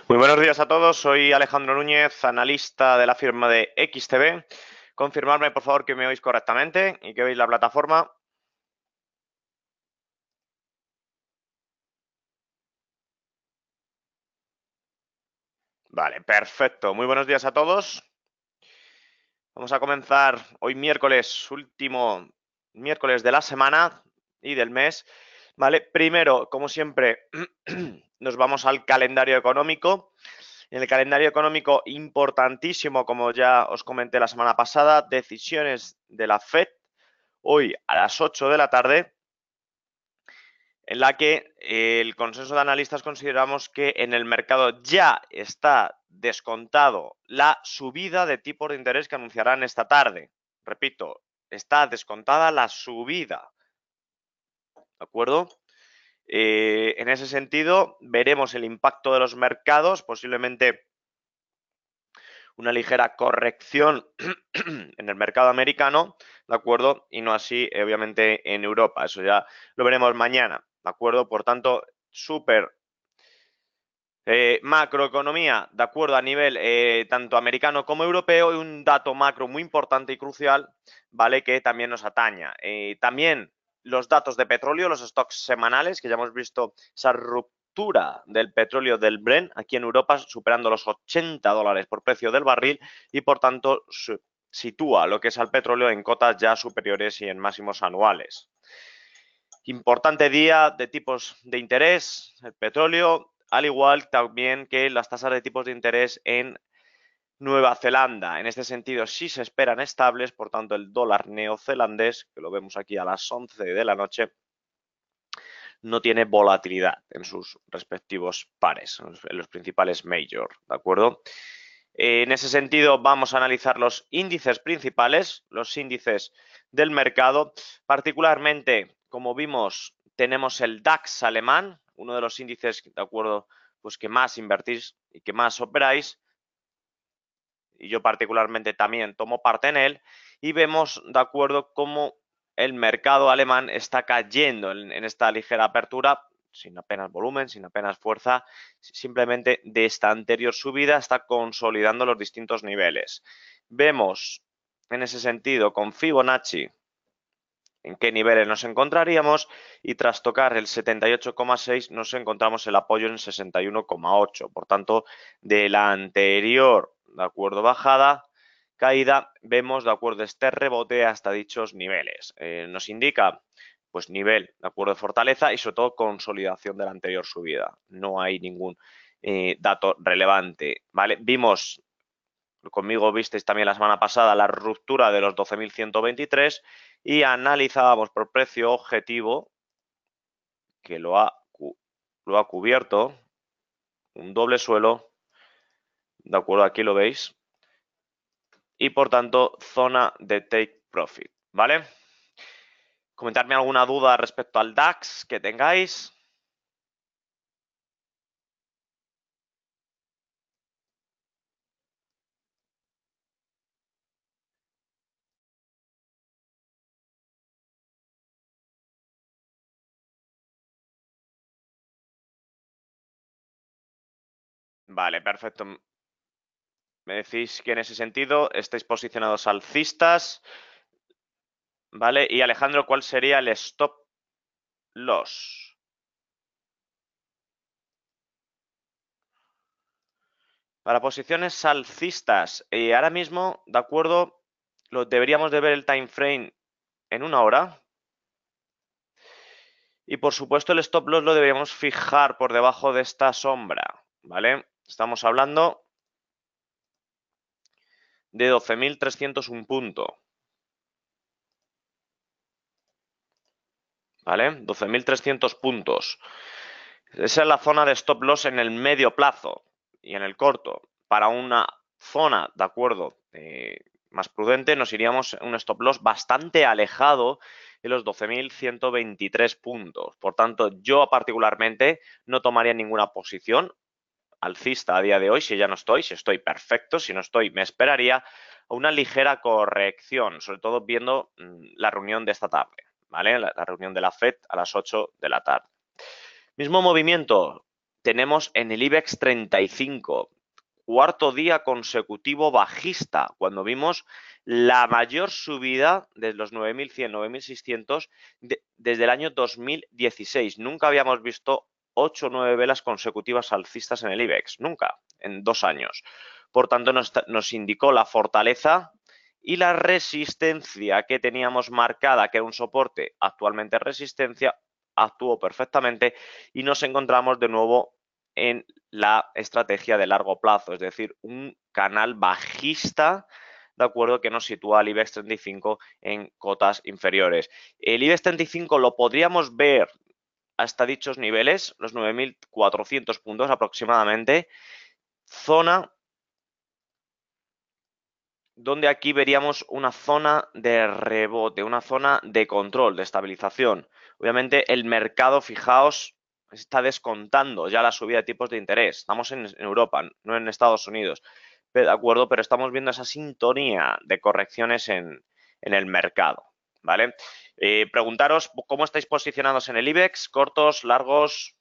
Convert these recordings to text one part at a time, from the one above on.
Muy buenos días a todos, soy Alejandro Núñez, analista de la firma de XTB. Confirmarme, por favor, que me oís correctamente y que veis la plataforma. Vale, perfecto. Muy buenos días a todos. Vamos a comenzar hoy miércoles, último miércoles de la semana y del mes. Vale, primero, como siempre, nos vamos al calendario económico. En el calendario económico importantísimo, como ya os comenté la semana pasada, decisiones de la FED hoy a las 8 de la tarde, en la que el consenso de analistas consideramos que en el mercado ya está descontado la subida de tipos de interés que anunciarán esta tarde. Repito, está descontada la subida, ¿de acuerdo? En ese sentido, veremos el impacto de los mercados, posiblemente una ligera corrección en el mercado americano, ¿de acuerdo? Y no así, obviamente, en Europa. Eso ya lo veremos mañana, ¿de acuerdo? Por tanto, súper macroeconomía, de acuerdo, a nivel tanto americano como europeo, y un dato macro muy importante y crucial, ¿vale? Que también nos ataña. También los datos de petróleo, los stocks semanales, que ya hemos visto esa ruptura del petróleo del Brent aquí en Europa, superando los $80 por precio del barril, y por tanto sitúa lo que es al petróleo en cotas ya superiores y en máximos anuales. Importante día de tipos de interés, el petróleo, al igual también que las tasas de tipos de interés en Nueva Zelanda. En este sentido, sí se esperan estables, por tanto, el dólar neozelandés, que lo vemos aquí a las 11 de la noche, no tiene volatilidad en sus respectivos pares, en los principales major, ¿de acuerdo? En ese sentido, vamos a analizar los índices principales, los índices del mercado. Particularmente, como vimos, tenemos el DAX alemán, uno de los índices, de acuerdo, pues que más invertís y que más operáis. Y yo particularmente también tomo parte en él. Y vemos, de acuerdo, cómo el mercado alemán está cayendo en esta ligera apertura, sin apenas volumen, sin apenas fuerza, simplemente de esta anterior subida está consolidando los distintos niveles. Vemos en ese sentido con Fibonacci en qué niveles nos encontraríamos, y tras tocar el 78,6 nos encontramos el apoyo en 61,8. Por tanto, de la anterior, de acuerdo, bajada, caída, vemos, de acuerdo, este rebote hasta dichos niveles. Nos indica, pues, nivel, de acuerdo, de fortaleza y sobre todo consolidación de la anterior subida. No hay ningún dato relevante, ¿vale? Vimos, conmigo visteis también la semana pasada, la ruptura de los 12.123 y analizábamos por precio objetivo, que lo ha cubierto, un doble suelo, de acuerdo, aquí lo veis, y por tanto zona de take profit, ¿vale? Comentarme alguna duda respecto al DAX que tengáis. Vale, perfecto. Me decís que en ese sentido estáis posicionados alcistas, ¿vale? Y Alejandro, ¿cuál sería el stop loss? Para posiciones alcistas, ahora mismo, de acuerdo, lo deberíamos de ver el time frame en 1 hora. Y por supuesto el stop loss lo deberíamos fijar por debajo de esta sombra, ¿vale? Estamos hablando de 12.301 puntos, ¿vale? 12.300 puntos. Esa es la zona de stop loss en el medio plazo y en el corto. Para una zona, de acuerdo, más prudente, nos iríamos a un stop loss bastante alejado de los 12.123 puntos. Por tanto, yo particularmente no tomaría ninguna posición alcista a día de hoy. Si ya no estoy, si estoy, perfecto, si no estoy, me esperaría a una ligera corrección, sobre todo viendo la reunión de esta tarde, ¿vale? La reunión de la FED a las 8 de la tarde. Mismo movimiento, tenemos en el IBEX 35, cuarto día consecutivo bajista, cuando vimos la mayor subida desde los 9.100, 9.600 desde el año 2016. Nunca habíamos visto 8 o 9 velas consecutivas alcistas en el IBEX, nunca, en 2 años. Por tanto, nos indicó la fortaleza y la resistencia que teníamos marcada, que era un soporte, actualmente resistencia, actuó perfectamente y nos encontramos de nuevo en la estrategia de largo plazo, es decir, un canal bajista, de acuerdo, que nos sitúa al IBEX 35 en cotas inferiores. El IBEX 35 lo podríamos ver hasta dichos niveles, los 9.400 puntos aproximadamente, zona donde aquí veríamos una zona de rebote, una zona de control, de estabilización. Obviamente el mercado, fijaos, está descontando ya la subida de tipos de interés. Estamos en Europa, no en Estados Unidos, de acuerdo, pero estamos viendo esa sintonía de correcciones en el mercado, ¿vale? Preguntaros cómo estáis posicionados en el IBEX, cortos, largos.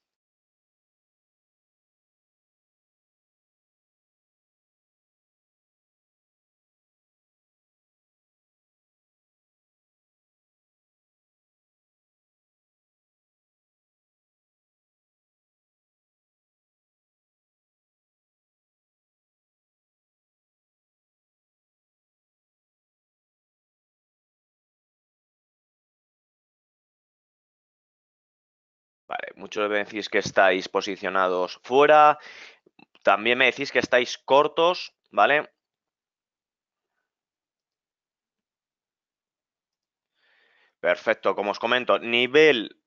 Vale, muchos me decís que estáis posicionados fuera, también me decís que estáis cortos, ¿vale? Perfecto, como os comento, nivel,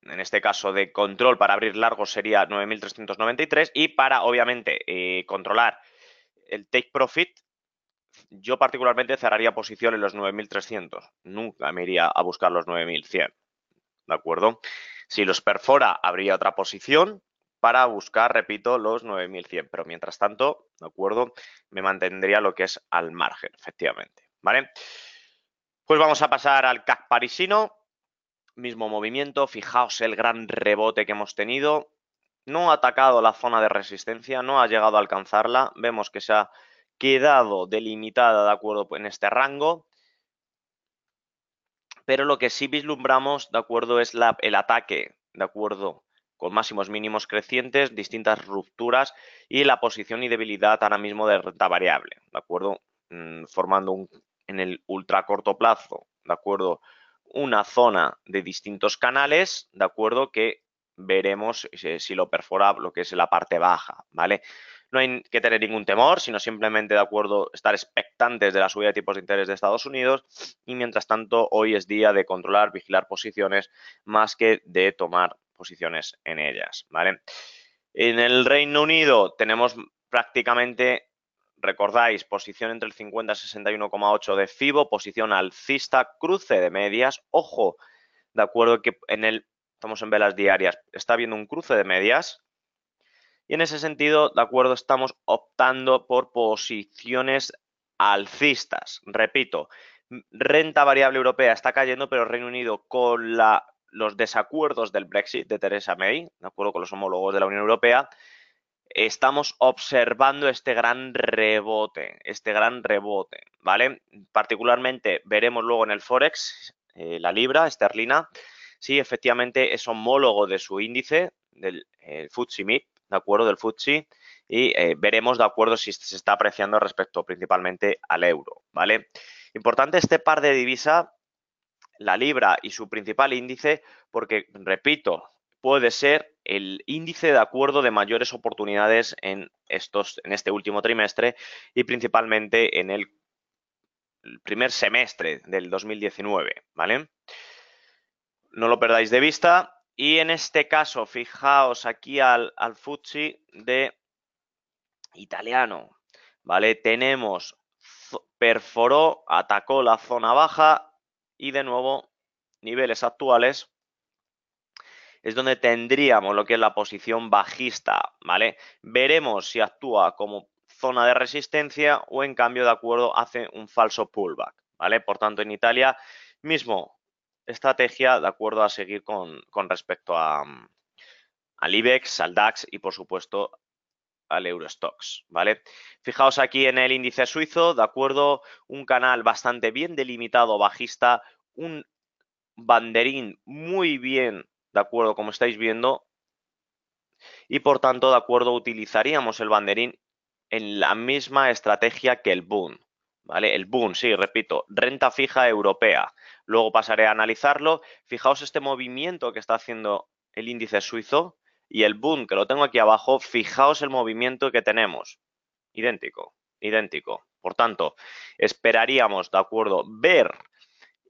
en este caso de control para abrir largos sería 9.393 y para, obviamente, controlar el take profit, yo particularmente cerraría posición en los 9.300. Nunca me iría a buscar los 9.100, ¿de acuerdo? Si los perfora, habría otra posición para buscar, repito, los 9.100, pero mientras tanto, ¿de acuerdo? Me mantendría lo que es al margen, efectivamente, ¿vale? Pues vamos a pasar al CAC parisino. Mismo movimiento, fijaos el gran rebote que hemos tenido. No ha atacado la zona de resistencia, no ha llegado a alcanzarla. Vemos que se ha quedado delimitada de acuerdo en este rango. Pero lo que sí vislumbramos, de acuerdo, es el ataque, de acuerdo, con máximos mínimos crecientes, distintas rupturas y la posición y debilidad ahora mismo de renta variable, de acuerdo, formando en el ultra corto plazo, de acuerdo, una zona de distintos canales, de acuerdo, que veremos si lo perfora lo que es la parte baja, ¿vale? No hay que tener ningún temor, sino simplemente, de acuerdo, estar expectantes de la subida de tipos de interés de Estados Unidos y mientras tanto hoy es día de controlar, vigilar posiciones más que de tomar posiciones en ellas, ¿vale? En el Reino Unido tenemos prácticamente, recordáis, posición entre el 50 y 61,8 de FIBO, posición alcista, cruce de medias, ojo, de acuerdo que estamos en velas diarias, está habiendo un cruce de medias y en ese sentido, de acuerdo, estamos optando por posiciones alcistas. Repito, renta variable europea está cayendo, pero Reino Unido con los desacuerdos del Brexit de Theresa May, de acuerdo con los homólogos de la Unión Europea, estamos observando este gran rebote, ¿vale? Particularmente veremos luego en el Forex, la libra esterlina, si efectivamente es homólogo de su índice, del FTSE MIB, ¿de acuerdo? Del FTSE, y veremos, ¿de acuerdo?, si se está apreciando respecto principalmente al euro, ¿vale? Importante este par de divisa, la libra y su principal índice, porque, repito, puede ser el índice de acuerdo de mayores oportunidades en este último trimestre y principalmente en el primer semestre del 2019, ¿vale? No lo perdáis de vista. Y en este caso, fijaos aquí al FTSE de italiano, ¿vale? Tenemos, perforó, atacó la zona baja y de nuevo niveles actuales es donde tendríamos lo que es la posición bajista, ¿vale? Veremos si actúa como zona de resistencia o en cambio, de acuerdo, hace un falso pullback, ¿vale? Por tanto, en Italia, mismo estrategia, de acuerdo, a seguir con respecto al IBEX, al DAX y por supuesto al Eurostoxx, ¿vale? Fijaos aquí en el índice suizo, ¿de acuerdo? Un canal bastante bien delimitado bajista, un banderín muy bien, ¿de acuerdo? Como estáis viendo, y por tanto, de acuerdo, utilizaríamos el banderín en la misma estrategia que el Bund, ¿vale? El Bund, sí, repito, renta fija europea. Luego pasaré a analizarlo. Fijaos este movimiento que está haciendo el índice suizo y el Bund, que lo tengo aquí abajo, fijaos el movimiento que tenemos. Idéntico, idéntico. Por tanto, esperaríamos, ¿de acuerdo?, ver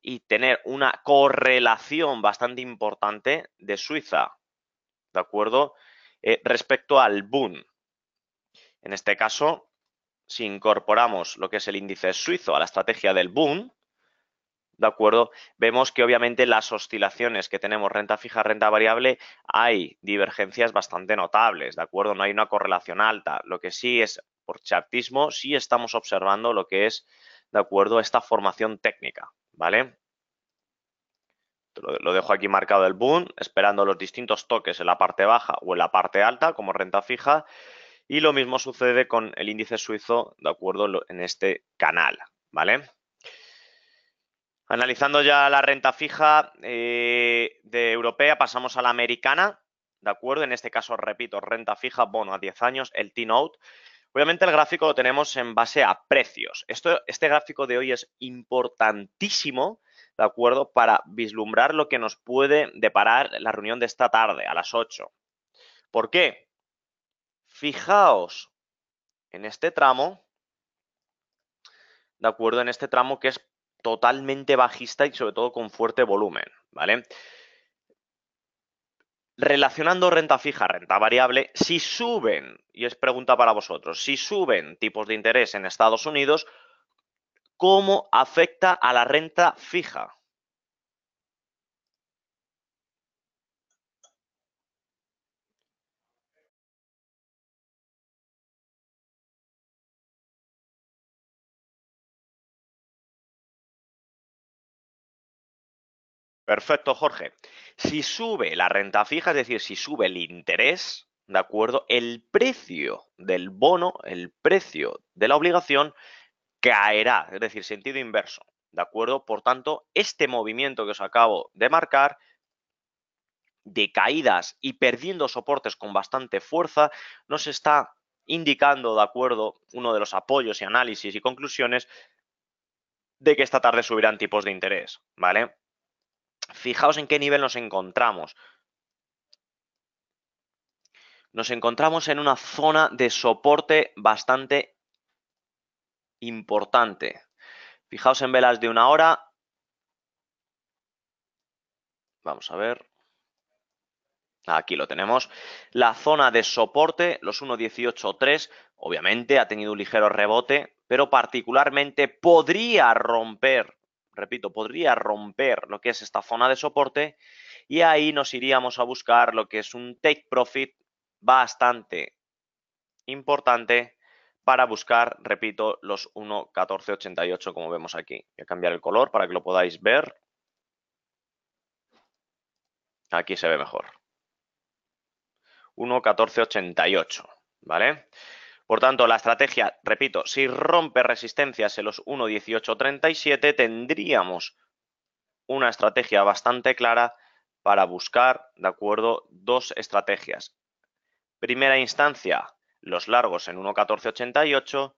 y tener una correlación bastante importante de Suiza, ¿de acuerdo?, respecto al Bund. En este caso, si incorporamos lo que es el índice suizo a la estrategia del Bund, ¿de acuerdo? Vemos que obviamente las oscilaciones que tenemos renta fija, renta variable, hay divergencias bastante notables, ¿de acuerdo? No hay una correlación alta. Lo que sí es, por chartismo, sí estamos observando lo que es, ¿de acuerdo?, esta formación técnica, ¿vale? Lo dejo aquí marcado el Bund, esperando los distintos toques en la parte baja o en la parte alta, como renta fija, y lo mismo sucede con el índice suizo, ¿de acuerdo?, en este canal, ¿vale? Analizando ya la renta fija de europea, pasamos a la americana, ¿de acuerdo? En este caso, repito, renta fija, bono a 10 años, el T-Note. Obviamente el gráfico lo tenemos en base a precios. Este gráfico de hoy es importantísimo, ¿de acuerdo?, para vislumbrar lo que nos puede deparar la reunión de esta tarde, a las 8. ¿Por qué? Fijaos en este tramo, ¿de acuerdo? En este tramo que es totalmente bajista y sobre todo con fuerte volumen, ¿vale? Relacionando renta fija, renta variable, si suben, y es pregunta para vosotros, si suben tipos de interés en Estados Unidos, ¿cómo afecta a la renta fija? Perfecto, Jorge. Si sube la renta fija, es decir, si sube el interés, ¿de acuerdo?, el precio del bono, el precio de la obligación caerá, es decir, sentido inverso, ¿de acuerdo? Por tanto, este movimiento que os acabo de marcar, de caídas y perdiendo soportes con bastante fuerza, nos está indicando, ¿de acuerdo?, uno de los apoyos y análisis y conclusiones de que esta tarde subirán tipos de interés, ¿vale? Fijaos en qué nivel nos encontramos. Nos encontramos en una zona de soporte bastante importante. Fijaos en velas de 1 hora. Vamos a ver. Aquí lo tenemos. La zona de soporte, los 1.18.3, obviamente ha tenido un ligero rebote, pero particularmente podría romper, repito, podría romper lo que es esta zona de soporte y ahí nos iríamos a buscar lo que es un take profit bastante importante para buscar, repito, los 1.1488 como vemos aquí. Voy a cambiar el color para que lo podáis ver. Aquí se ve mejor. 1.1488, ¿vale? Por tanto, la estrategia, repito, si rompe resistencias en los 1.1837, tendríamos una estrategia bastante clara para buscar, ¿de acuerdo?, dos estrategias. Primera instancia, los largos en 1.1488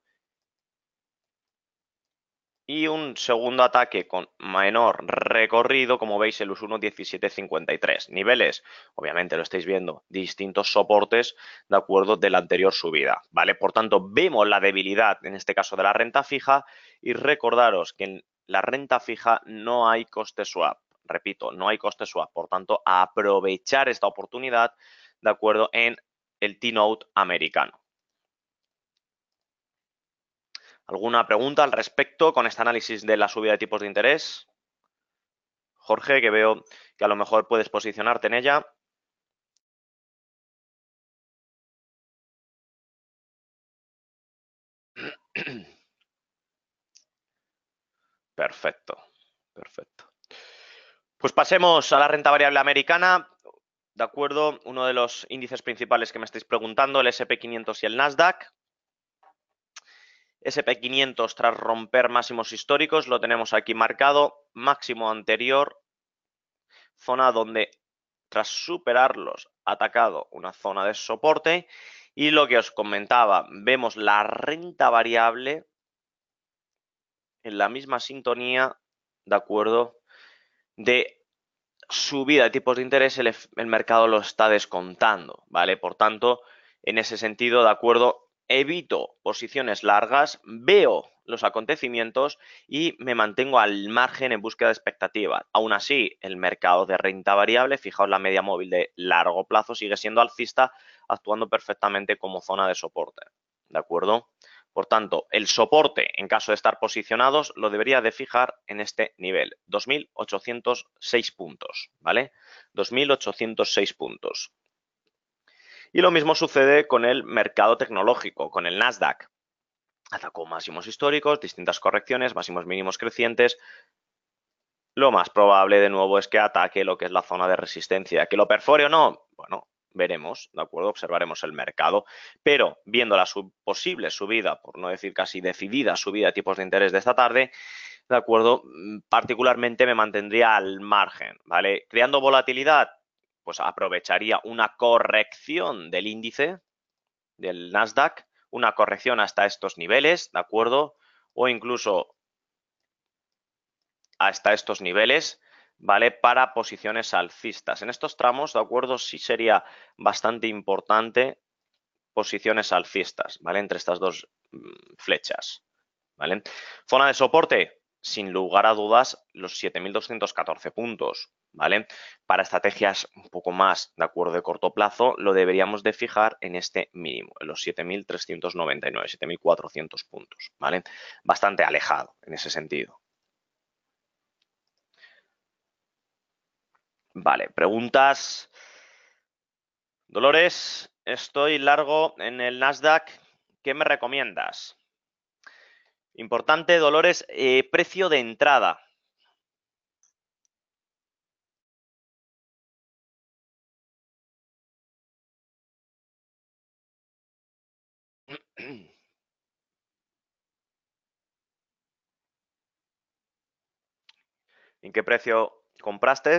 y un segundo ataque con menor recorrido, como veis, en los 1.1753. Niveles, obviamente lo estáis viendo, distintos soportes, de acuerdo, de la anterior subida, ¿vale? Por tanto, vemos la debilidad, en este caso, de la renta fija y recordaros que en la renta fija no hay coste swap. Repito, no hay coste swap. Por tanto, aprovechar esta oportunidad, de acuerdo, en el T-Note americano. ¿Alguna pregunta al respecto con este análisis de la subida de tipos de interés? Jorge, que veo que a lo mejor puedes posicionarte en ella. Perfecto, perfecto. Pues pasemos a la renta variable americana. ¿de acuerdo? Uno de los índices principales que me estáis preguntando, el SP500 y el Nasdaq. SP500 tras romper máximos históricos, lo tenemos aquí marcado, máximo anterior, zona donde tras superarlos ha atacado una zona de soporte y lo que os comentaba, vemos la renta variable en la misma sintonía, ¿de acuerdo? De subida de tipos de interés, el mercado lo está descontando, ¿vale? Por tanto, en ese sentido, ¿de acuerdo? Evito posiciones largas, veo los acontecimientos y me mantengo al margen en búsqueda de expectativas. Aún así, el mercado de renta variable, fijaos la media móvil de largo plazo, sigue siendo alcista, actuando perfectamente como zona de soporte, ¿de acuerdo? Por tanto, el soporte, en caso de estar posicionados, lo debería de fijar en este nivel, 2.806 puntos, ¿vale? 2.806 puntos. Y lo mismo sucede con el mercado tecnológico, con el Nasdaq. Atacó máximos históricos, distintas correcciones, máximos mínimos crecientes. Lo más probable de nuevo es que ataque lo que es la zona de resistencia. ¿Que lo perfore o no? Bueno, veremos, ¿de acuerdo? Observaremos el mercado, pero viendo la posible subida, por no decir casi decidida subida de tipos de interés de esta tarde, ¿de acuerdo? Particularmente me mantendría al margen, ¿vale? Creando volatilidad, pues aprovecharía una corrección del índice, del Nasdaq, una corrección hasta estos niveles, ¿de acuerdo? O incluso hasta estos niveles, ¿vale? Para posiciones alcistas. En estos tramos, ¿de acuerdo? Sí sería bastante importante posiciones alcistas, ¿vale? Entre estas dos flechas, ¿vale? Zona de soporte, sin lugar a dudas, los 7.214 puntos, ¿vale? Para estrategias un poco más, de acuerdo, de corto plazo, lo deberíamos de fijar en este mínimo, en los 7.399, 7.400 puntos, ¿vale? Bastante alejado en ese sentido. Vale, preguntas. Dolores, estoy largo en el Nasdaq. ¿Qué me recomiendas? Importante, Dolores, precio de entrada. ¿En qué precio compraste?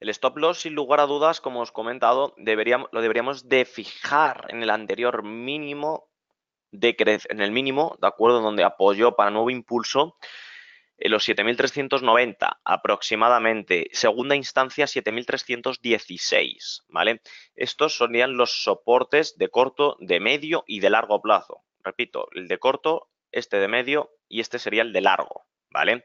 El stop loss, sin lugar a dudas, como os he comentado, lo deberíamos de fijar en el anterior mínimo en el mínimo, ¿de acuerdo? Donde apoyó para nuevo impulso en los 7.390 aproximadamente. Segunda instancia, 7.316, ¿vale? Estos serían los soportes de corto, de medio y de largo plazo. Repito, el de corto, este de medio y este sería el de largo, ¿vale?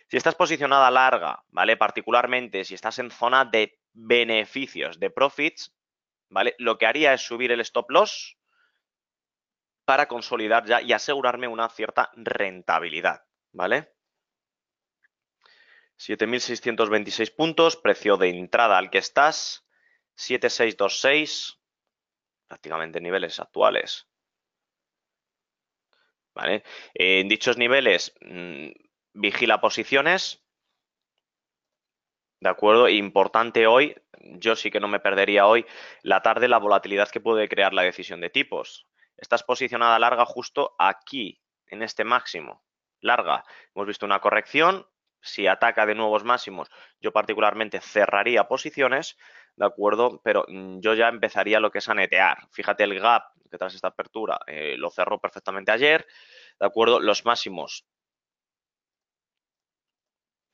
Si estás posicionada larga, ¿vale? Particularmente si estás en zona de beneficios, de profits, ¿vale? Lo que haría es subir el stop loss para consolidar ya y asegurarme una cierta rentabilidad, ¿vale? 7.626 puntos, precio de entrada al que estás, 7.626, prácticamente niveles actuales, ¿vale? En dichos niveles, vigila posiciones, ¿de acuerdo? Importante hoy, yo sí que no me perdería hoy, la tarde, la volatilidad que puede crear la decisión de tipos. Estás posicionada larga justo aquí, en este máximo. Larga. Hemos visto una corrección. Si ataca de nuevos máximos, yo particularmente cerraría posiciones, ¿de acuerdo? Pero yo ya empezaría lo que es a netear. Fíjate el gap que tras esta apertura lo cerró perfectamente ayer, ¿de acuerdo? Los máximos,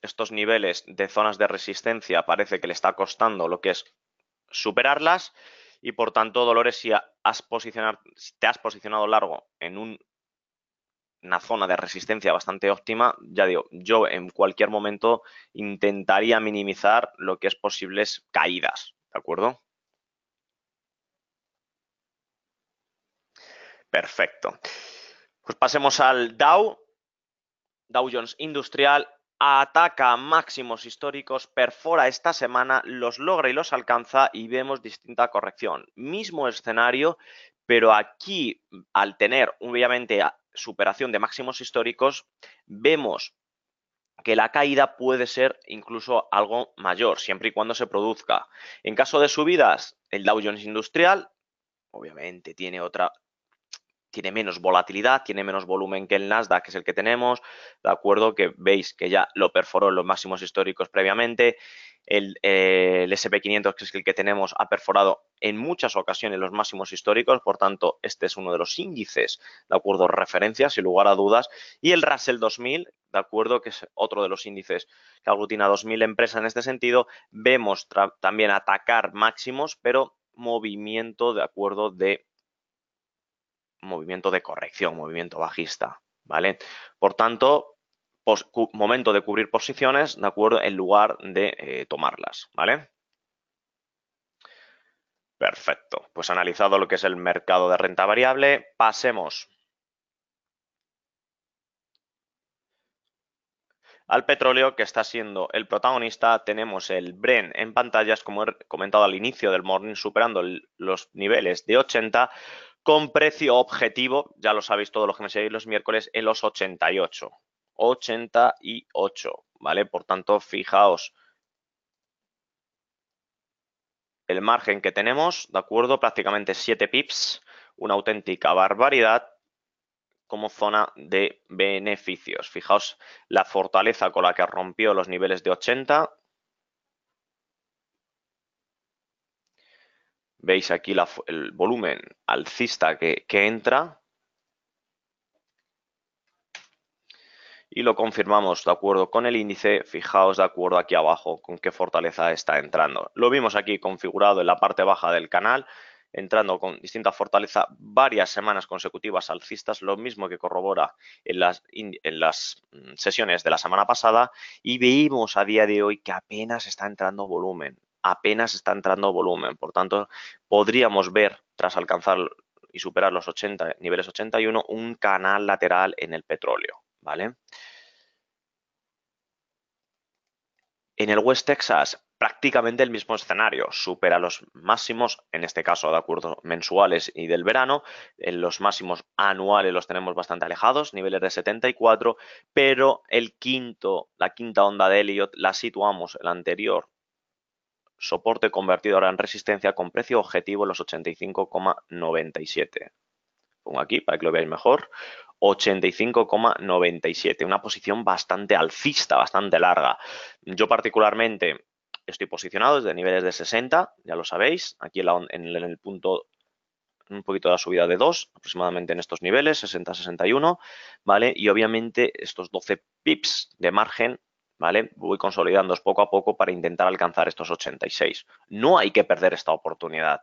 estos niveles de zonas de resistencia parece que le está costando lo que es superarlas y por tanto, Dolores, si te has posicionado largo en una zona de resistencia bastante óptima, ya digo, yo en cualquier momento intentaría minimizar lo que es posibles caídas, ¿de acuerdo? Perfecto. Pues pasemos al Dow Jones Industrial. Ataca máximos históricos, perfora esta semana, los logra y los alcanza y vemos distinta corrección. Mismo escenario, Pero aquí, al tener obviamente superación de máximos históricos, vemos que la caída puede ser incluso algo mayor, siempre y cuando se produzca. En caso de subidas, el Dow Jones Industrial, obviamente tiene menos volatilidad, tiene menos volumen que el Nasdaq, que es el que tenemos, ¿de acuerdo? Que veis que ya lo perforó en los máximos históricos previamente. El SP500, que es el que tenemos, ha perforado en muchas ocasiones los máximos históricos, por tanto, este es uno de los índices, ¿de acuerdo? Referencias, sin lugar a dudas. Y el Russell 2000, ¿de acuerdo? Que es otro de los índices que aglutina 2000 empresas en este sentido, vemos también atacar máximos, pero movimiento, ¿de acuerdo? Movimiento de corrección, movimiento bajista, ¿vale? Por tanto, momento de cubrir posiciones, ¿de acuerdo? En lugar de tomarlas, ¿vale? Perfecto. Pues analizado lo que es el mercado de renta variable, pasemos al petróleo, que está siendo el protagonista. Tenemos el Brent en pantallas, como he comentado al inicio del morning, superando los niveles de 80, con precio objetivo, ya lo sabéis todos los que me seguís los miércoles, en los 88. 88, ¿vale? Por tanto, fijaos el margen que tenemos, ¿de acuerdo? Prácticamente 7 pips, una auténtica barbaridad como zona de beneficios. Fijaos la fortaleza con la que rompió los niveles de 80. Veis aquí el volumen alcista que entra. Y lo confirmamos de acuerdo con el índice. Fijaos de acuerdo aquí abajo con qué fortaleza está entrando. Lo vimos aquí configurado en la parte baja del canal, entrando con distinta fortaleza varias semanas consecutivas alcistas, lo mismo que corrobora en las sesiones de la semana pasada, y vimos a día de hoy que apenas está entrando volumen, por tanto podríamos ver tras alcanzar y superar los 80, niveles 81, un canal lateral en el petróleo, ¿vale? En el West Texas, prácticamente el mismo escenario, supera los máximos, en este caso de acuerdo mensuales y del verano, en los máximos anuales los tenemos bastante alejados, niveles de 74, pero la quinta onda de Elliott la situamos, el anterior soporte convertido ahora en resistencia con precio objetivo en los 85,97. Pongo aquí para que lo veáis mejor. 85,97, una posición bastante alcista, bastante larga. Yo particularmente estoy posicionado desde niveles de 60, ya lo sabéis, aquí en el punto, un poquito de la subida de 2, aproximadamente en estos niveles, 60-61, ¿vale? Y obviamente estos 12 pips de margen, ¿vale? Voy consolidándoos poco a poco para intentar alcanzar estos 86. No hay que perder esta oportunidad.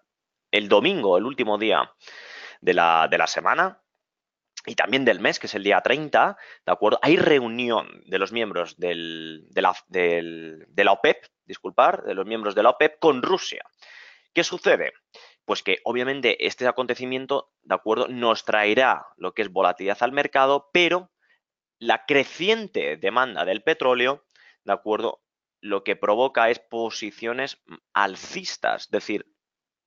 El domingo, el último día de la semana, y también del mes, que es el día 30, ¿de acuerdo? Hay reunión de los miembros de la OPEP, disculpar, de los miembros de la OPEP con Rusia. ¿Qué sucede? Pues que obviamente este acontecimiento, ¿de acuerdo?, nos traerá lo que es volatilidad al mercado, pero la creciente demanda del petróleo, ¿de acuerdo?, lo que provoca es posiciones alcistas, es decir,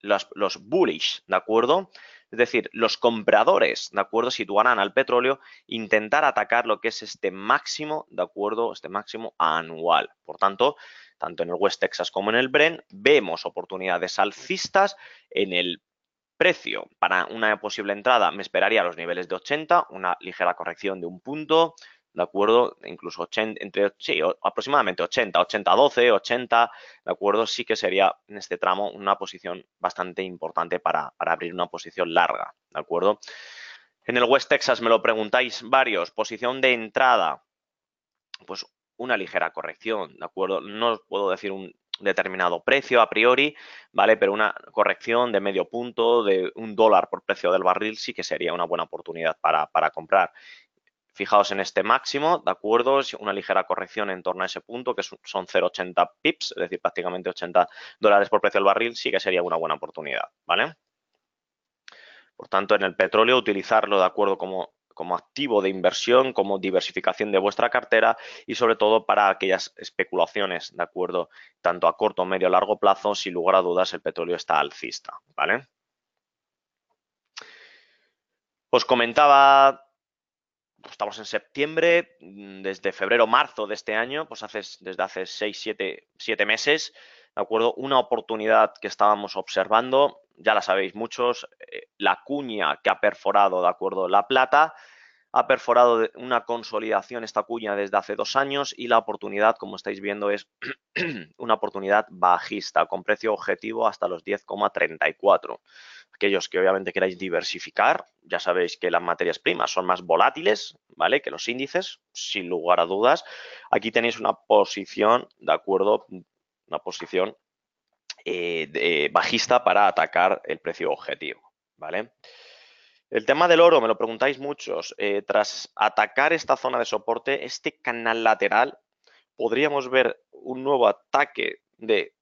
los bullish, ¿de acuerdo? Es decir, los compradores, ¿de acuerdo? Situarán al petróleo, intentar atacar lo que es este máximo, ¿de acuerdo? Este máximo anual. Por tanto, tanto en el West Texas como en el Brent, vemos oportunidades alcistas en el precio. Para una posible entrada me esperaría a los niveles de 80, una ligera corrección de un punto, ¿de acuerdo? Incluso 80, sí, aproximadamente 80, 80, 12, 80, ¿de acuerdo? Sí que sería en este tramo una posición bastante importante para abrir una posición larga, ¿de acuerdo? En el West Texas me lo preguntáis varios, posición de entrada, pues una ligera corrección, ¿de acuerdo? No os puedo decir un determinado precio a priori, ¿vale? Pero una corrección de medio punto, de $1 por precio del barril, sí que sería una buena oportunidad para comprar. Fijaos en este máximo, ¿de acuerdo? Una ligera corrección en torno a ese punto, que son 0,80 pips, es decir, prácticamente $80 por precio del barril, sí que sería una buena oportunidad, ¿vale? Por tanto, en el petróleo, utilizarlo de acuerdo como activo de inversión, como diversificación de vuestra cartera y sobre todo para aquellas especulaciones, ¿de acuerdo? Tanto a corto, medio o largo plazo, sin lugar a dudas, el petróleo está alcista, ¿vale? Os comentaba, pues estamos en septiembre, desde febrero, marzo de este año, pues desde hace 6, 7 meses, ¿de acuerdo? Una oportunidad que estábamos observando, ya la sabéis muchos, la cuña que ha perforado, ¿de acuerdo? La plata, ha perforado una consolidación esta cuña desde hace 2 años y la oportunidad, como estáis viendo, es una oportunidad bajista con precio objetivo hasta los 10,34. Aquellos que obviamente queráis diversificar, ya sabéis que las materias primas son más volátiles, ¿vale? Que los índices, sin lugar a dudas. Aquí tenéis una posición, ¿de acuerdo? Una posición bajista para atacar el precio objetivo, ¿vale? El tema del oro, me lo preguntáis muchos. Tras atacar esta zona de soporte, este canal lateral, podríamos ver un nuevo ataque de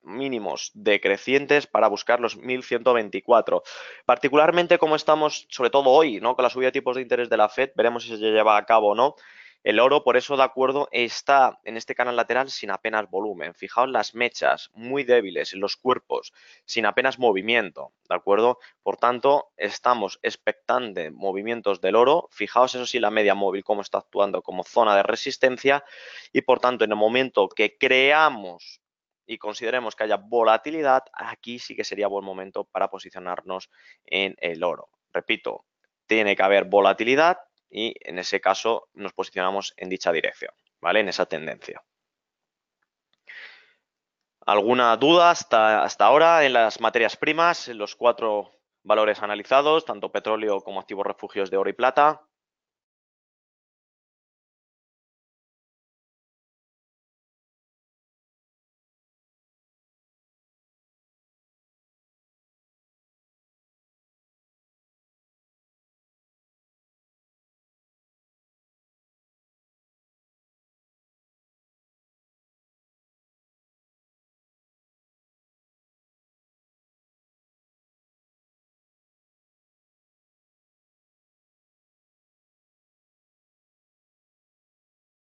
mínimos decrecientes para buscar los 1124. Particularmente como estamos, sobre todo hoy, ¿no? Con la subida de tipos de interés de la Fed, veremos si se lleva a cabo o no. El oro, por eso, de acuerdo, está en este canal lateral sin apenas volumen. Fijaos las mechas muy débiles en los cuerpos, sin apenas movimiento, ¿de acuerdo? Por tanto, estamos expectantes movimientos del oro. Fijaos, eso sí, la media móvil, cómo está actuando como zona de resistencia. Y por tanto, en el momento que creamos y consideremos que haya volatilidad, aquí sí que sería buen momento para posicionarnos en el oro. Repito, tiene que haber volatilidad y en ese caso nos posicionamos en dicha dirección, ¿vale? En esa tendencia. ¿Alguna duda hasta ahora en las materias primas, en los 4 valores analizados, tanto petróleo como activos refugios de oro y plata?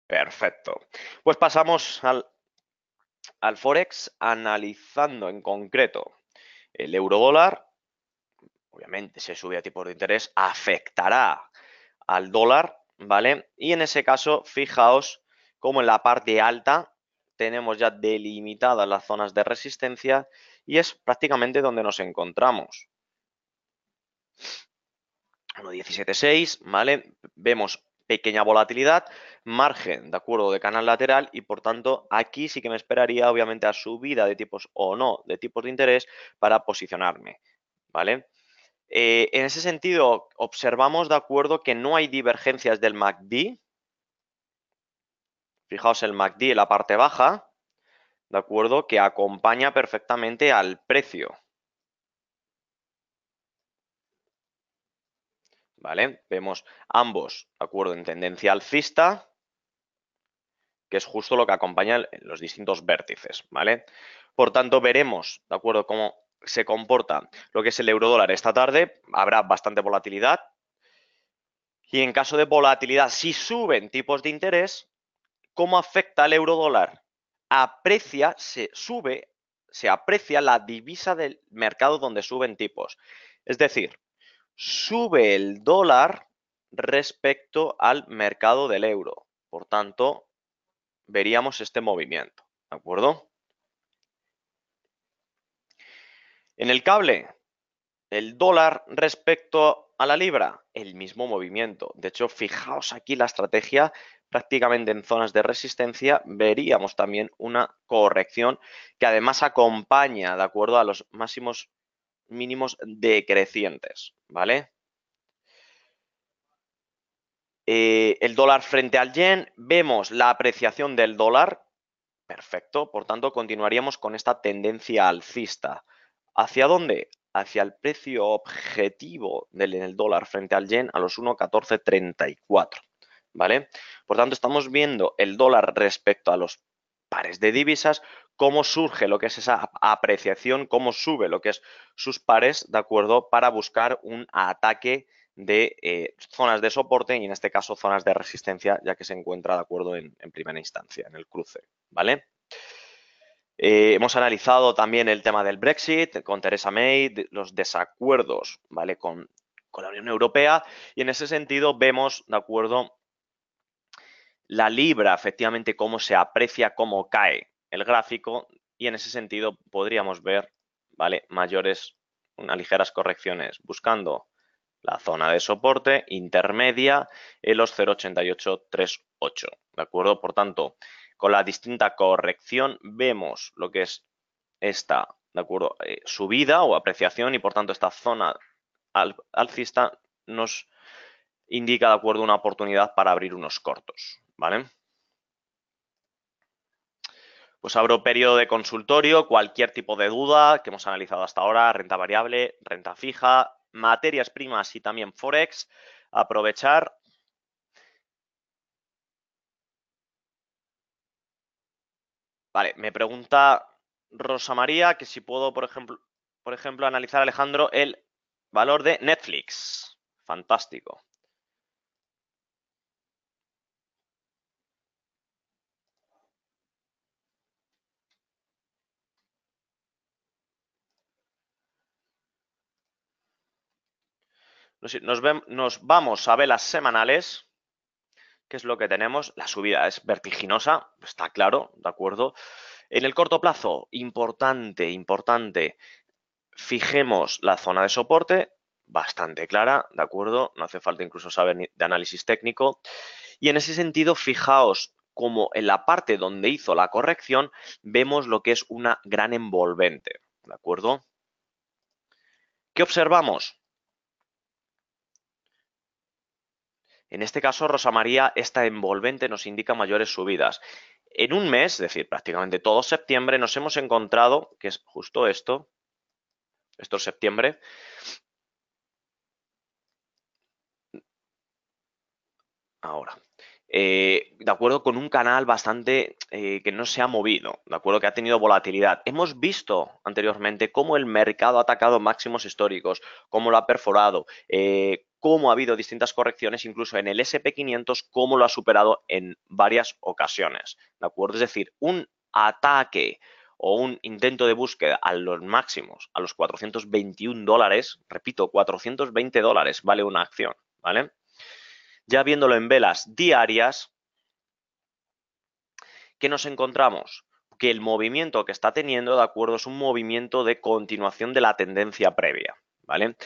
Perfecto. Pues pasamos al Forex analizando en concreto el euro dólar. Obviamente, si sube a tipos de interés, afectará al dólar, ¿vale? Y en ese caso, fijaos cómo en la parte alta tenemos ya delimitadas las zonas de resistencia y es prácticamente donde nos encontramos. 1.17.6, ¿vale? Vemos pequeña volatilidad, margen, ¿de acuerdo?, de canal lateral y por tanto aquí sí que me esperaría obviamente a subida de tipos o no de tipos de interés para posicionarme, ¿vale? En ese sentido, observamos, de acuerdo, que no hay divergencias del MACD. Fijaos el MACD en la parte baja, ¿de acuerdo? Que acompaña perfectamente al precio. ¿Vale? Vemos ambos, ¿de acuerdo? En tendencia alcista, que es justo lo que acompaña los distintos vértices, ¿vale? Por tanto, veremos, ¿de acuerdo?, cómo se comporta lo que es el eurodólar esta tarde. Habrá bastante volatilidad. Y en caso de volatilidad, si suben tipos de interés, ¿cómo afecta al eurodólar? Se aprecia la divisa del mercado donde suben tipos. Es decir, sube el dólar respecto al mercado del euro. Por tanto, veríamos este movimiento, ¿de acuerdo? En el cable, el dólar respecto a la libra, el mismo movimiento. De hecho, fijaos aquí la estrategia, prácticamente en zonas de resistencia, veríamos también una corrección que además acompaña, de acuerdo, a los máximos mínimos decrecientes, ¿vale? El dólar frente al yen, vemos la apreciación del dólar, perfecto, por tanto continuaríamos con esta tendencia alcista. ¿Hacia dónde? Hacia el precio objetivo del dólar frente al yen a los 1,1434, ¿vale? Por tanto, estamos viendo el dólar respecto a los pares de divisas, cómo surge lo que es esa apreciación, cómo sube lo que es sus pares, ¿de acuerdo? Para buscar un ataque de zonas de soporte y en este caso zonas de resistencia, ya que se encuentra de acuerdo en primera instancia, en el cruce, ¿vale? Hemos analizado también el tema del Brexit con Theresa May, los desacuerdos, ¿vale? Con con la Unión Europea, y en ese sentido vemos, ¿de acuerdo?, la libra, efectivamente, cómo se aprecia, cómo cae el gráfico, y en ese sentido podríamos ver, ¿vale?, unas ligeras correcciones buscando la zona de soporte intermedia en los 0,8838, ¿de acuerdo? Por tanto, con la distinta corrección vemos lo que es esta, ¿de acuerdo?, subida o apreciación, y por tanto esta zona alcista nos indica, de acuerdo, una oportunidad para abrir unos cortos, ¿vale? Pues abro periodo de consultorio, cualquier tipo de duda que hemos analizado hasta ahora, renta variable, renta fija, materias primas y también Forex, aprovechar. Vale, me pregunta Rosa María que si puedo, por ejemplo, analizar, Alejandro, el valor de Netflix. Fantástico. Nos vamos a velas semanales. ¿Qué es lo que tenemos? La subida es vertiginosa, está claro, ¿de acuerdo? En el corto plazo, importante, fijemos la zona de soporte, bastante clara, ¿de acuerdo? No hace falta incluso saber de análisis técnico. Y en ese sentido, fijaos como en la parte donde hizo la corrección, vemos lo que es una gran envolvente, ¿de acuerdo? ¿Qué observamos? En este caso, Rosa María, esta envolvente nos indica mayores subidas. En un mes, es decir, prácticamente todo septiembre, nos hemos encontrado, que es justo esto es septiembre, ahora, de acuerdo, con un canal bastante que no se ha movido, de acuerdo, que ha tenido volatilidad. Hemos visto anteriormente cómo el mercado ha atacado máximos históricos, cómo lo ha perforado, cómo ha habido distintas correcciones, incluso en el SP500, cómo lo ha superado en varias ocasiones, ¿de acuerdo? Es decir, un ataque o un intento de búsqueda a los máximos, a los 421 dólares, repito, 420 dólares vale una acción, ¿vale? Ya viéndolo en velas diarias, ¿qué nos encontramos? Que el movimiento que está teniendo, de acuerdo, es un movimiento de continuación de la tendencia previa, ¿vale?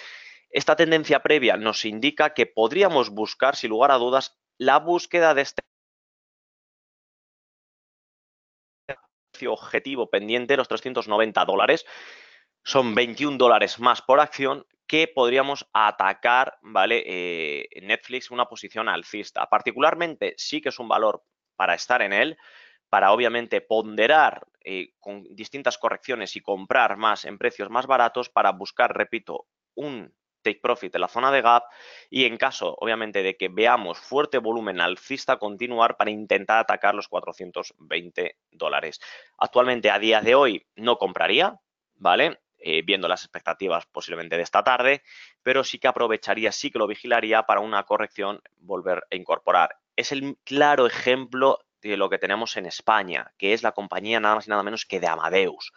Esta tendencia previa nos indica que podríamos buscar, sin lugar a dudas, la búsqueda de este objetivo pendiente, los 390 dólares. Son 21 dólares más por acción que podríamos atacar, ¿vale? Netflix, una posición alcista. Particularmente sí que es un valor para estar en él, para obviamente ponderar con distintas correcciones y comprar más en precios más baratos para buscar, repito, un take profit en la zona de gap, y en caso, obviamente, de que veamos fuerte volumen alcista, continuar para intentar atacar los 420 dólares. Actualmente, a día de hoy, no compraría, ¿vale? Viendo las expectativas posiblemente de esta tarde, pero sí que aprovecharía, sí que lo vigilaría para una corrección, volver a incorporar. Es el claro ejemplo de lo que tenemos en España, que es la compañía nada más y nada menos que de Amadeus,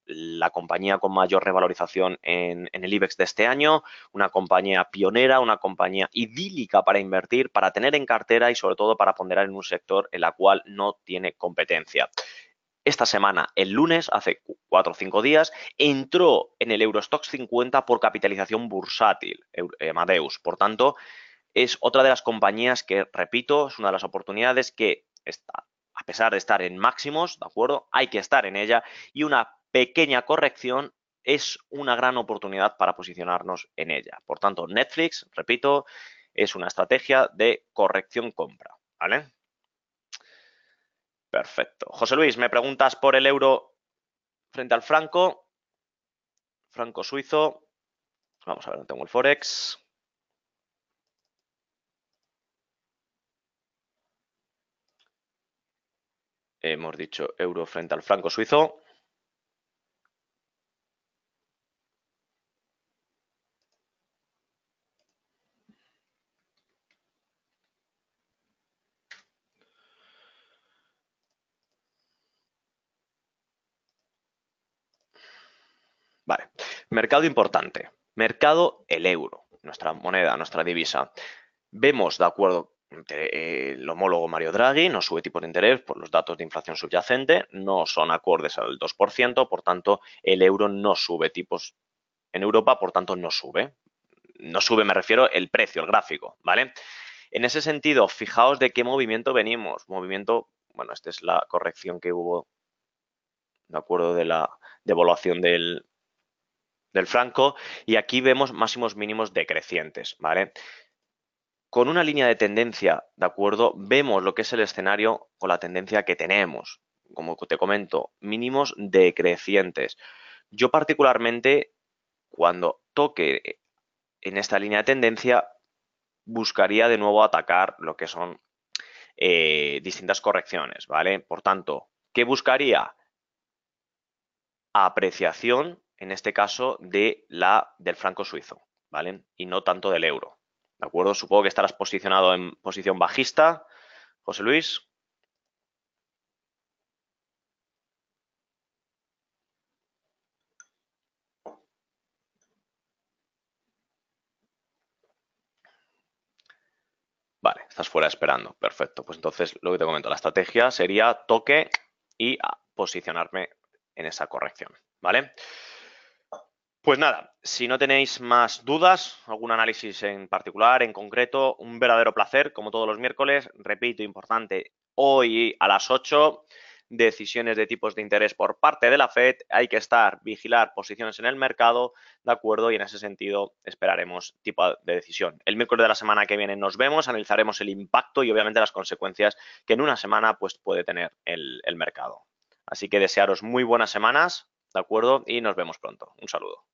la compañía con mayor revalorización en el IBEX de este año, una compañía pionera, una compañía idílica para invertir, para tener en cartera y sobre todo para ponderar en un sector en la cual no tiene competencia. Esta semana, el lunes, hace 4 o 5 días, entró en el Eurostoxx 50 por capitalización bursátil, Amadeus. Por tanto, es otra de las compañías que, repito, es una de las oportunidades que está, a pesar de estar en máximos, ¿de acuerdo? Hay que estar en ella, y una pequeña corrección es una gran oportunidad para posicionarnos en ella. Por tanto, Netflix, repito, es una estrategia de corrección compra, ¿vale? Perfecto. José Luis, me preguntas por el euro frente al franco suizo. Vamos a ver, no tengo el Forex. Hemos dicho euro frente al franco suizo. Vale. Mercado importante. Mercado el euro. nuestra moneda, nuestra divisa. Vemos, de acuerdo, el homólogo Mario Draghi no sube tipo de interés por los datos de inflación subyacente, no son acordes al 2%, por tanto, el euro no sube tipos en Europa, por tanto, no sube. No sube, me refiero, el precio, el gráfico, ¿vale? En ese sentido, fijaos de qué movimiento venimos. Movimiento, bueno, esta es la corrección que hubo, de acuerdo, de la devaluación del franco, y aquí vemos máximos mínimos decrecientes, ¿vale? Con una línea de tendencia, ¿de acuerdo? Vemos lo que es el escenario con la tendencia que tenemos. Como te comento, mínimos decrecientes. Yo particularmente, cuando toque en esta línea de tendencia, buscaría de nuevo atacar lo que son distintas correcciones, ¿vale? Por tanto, ¿qué buscaría? Apreciación, en este caso, del franco suizo, ¿vale? Y no tanto del euro, ¿de acuerdo? Supongo que estarás posicionado en posición bajista, José Luis. Vale, estás fuera esperando. Perfecto. Pues entonces lo que te comento, la estrategia sería toque y posicionarme en esa corrección, ¿vale? Pues nada, si no tenéis más dudas, algún análisis en particular, en concreto, un verdadero placer, como todos los miércoles. Repito, importante, hoy a las 8, decisiones de tipos de interés por parte de la Fed. Hay que vigilar posiciones en el mercado, ¿de acuerdo? Y en ese sentido esperaremos tipo de decisión. El miércoles de la semana que viene nos vemos, analizaremos el impacto y obviamente las consecuencias que en una semana pues, puede tener el mercado. Así que desearos muy buenas semanas, ¿de acuerdo? Y nos vemos pronto. Un saludo.